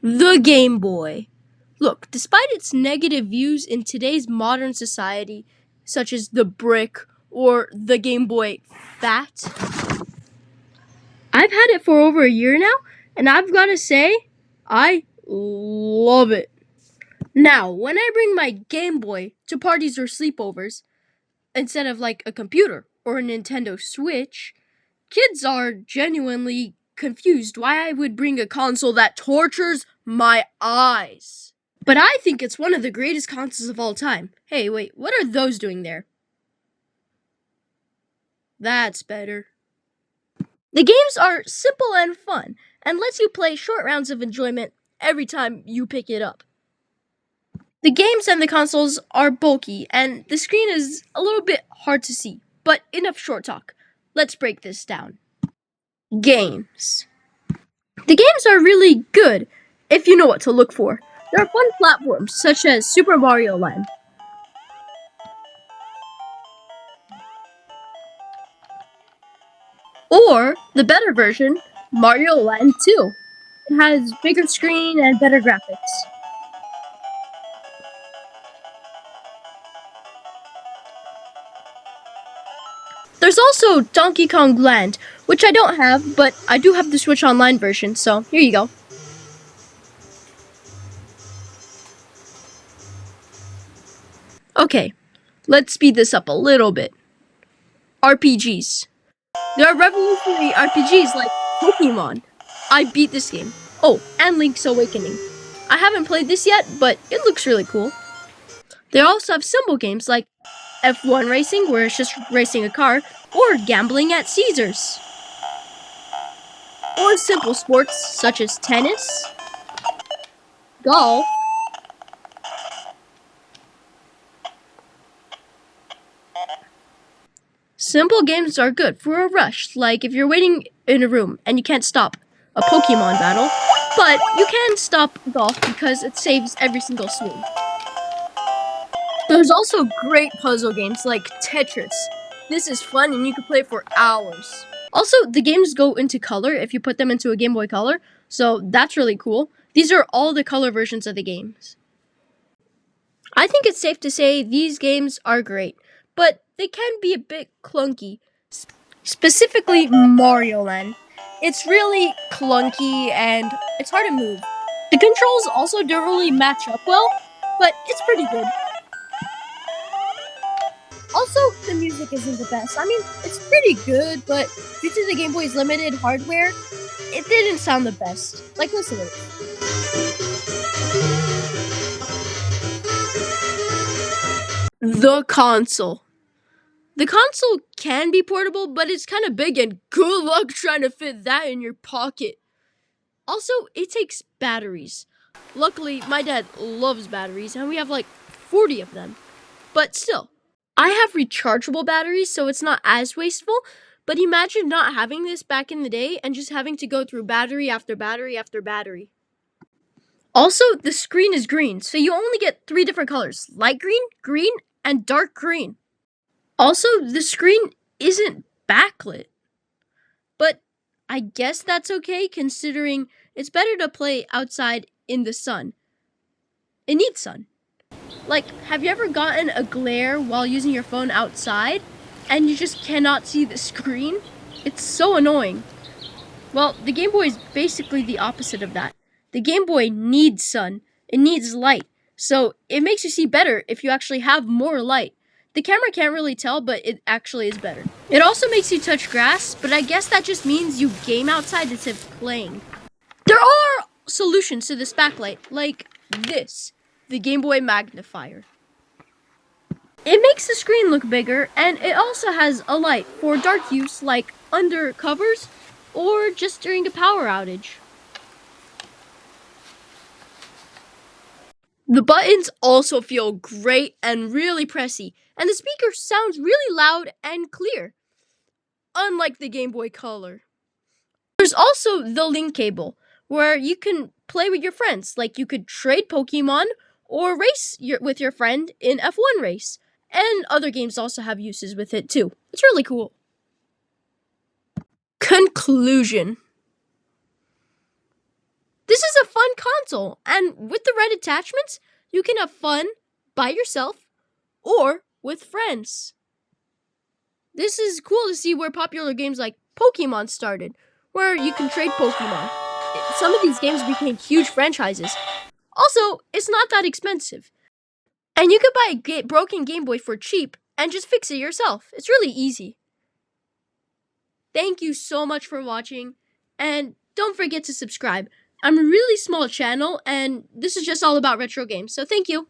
The Game Boy. Look, despite its negative views in today's modern society, such as the brick or the Game Boy Fat, I've had it for over a year now, and I've got to say, I love it. Now, when I bring my Game Boy to parties or sleepovers, instead of like a computer or a Nintendo Switch, kids are genuinely confused why I would bring a console that tortures my eyes. But I think it's one of the greatest consoles of all time. Hey, wait, what are those doing there? That's better. The games are simple and fun, and lets you play short rounds of enjoyment every time you pick it up. The games and the consoles are bulky, and the screen is a little bit hard to see, but enough short talk. Let's break this down. Games. The games are really good if you know what to look for. There are fun platforms such as Super Mario Land. Or the better version, Mario Land 2. It has bigger screen and better graphics. There's also Donkey Kong Land, which I don't have, but I do have the Switch Online version, so here you go. Okay, let's speed this up a little bit. RPGs. There are revolutionary RPGs like Pokemon. I beat this game. Oh, and Link's Awakening. I haven't played this yet, but it looks really cool. They also have simple games like F1 racing, where it's just racing a car, or gambling at Caesars. Or simple sports such as tennis, golf, simple games are good for a rush, like if you're waiting in a room and you can't stop a Pokemon battle, but you can stop golf because it saves every single swing. There's also great puzzle games like Tetris. This is fun and you can play for hours. Also, the games go into color if you put them into a Game Boy Color, so that's really cool. These are all the color versions of the games. I think it's safe to say these games are great, but they can be a bit clunky. Specifically Mario Land. It's really clunky and it's hard to move. The controls also don't really match up well, but it's pretty good. Also, the music isn't the best. I mean, it's pretty good, but due to the Game Boy's limited hardware, it didn't sound the best. Like, listen to it. The console. The console can be portable, but it's kind of big and good luck trying to fit that in your pocket. Also, it takes batteries. Luckily, my dad loves batteries, and we have like 40 of them. But still, I have rechargeable batteries, so it's not as wasteful. But imagine not having this back in the day and just having to go through battery after battery after battery. Also, the screen is green, so you only get 3 different colors: light green, green, and dark green. Also, the screen isn't backlit. But I guess that's okay considering it's better to play outside in the sun. It needs sun. Like, have you ever gotten a glare while using your phone outside and you just cannot see the screen? It's so annoying. Well, the Game Boy is basically the opposite of that. The Game Boy needs sun. It needs light. So it makes you see better if you actually have more light. The camera can't really tell, but it actually is better. It also makes you touch grass, but I guess that just means you game outside instead of playing. There are solutions to this backlight, like this, the Game Boy magnifier. It makes the screen look bigger, and it also has a light for dark use, like under covers or just during a power outage. The buttons also feel great and really pressy, and the speaker sounds really loud and clear, unlike the Game Boy Color. There's also the link cable, where you can play with your friends, like you could trade Pokemon or race with your friend in F1 race. And other games also have uses with it too. It's really cool. Conclusion. This is a fun concept. console. And with the right attachments, you can have fun by yourself or with friends. This is cool to see where popular games like Pokemon started, where you can trade Pokemon. Some of these games became huge franchises. Also, it's not that expensive. And you could buy a broken Game Boy for cheap and just fix it yourself. It's really easy. Thank you so much for watching, and don't forget to subscribe. I'm a really small channel, and this is just all about retro games, so thank you.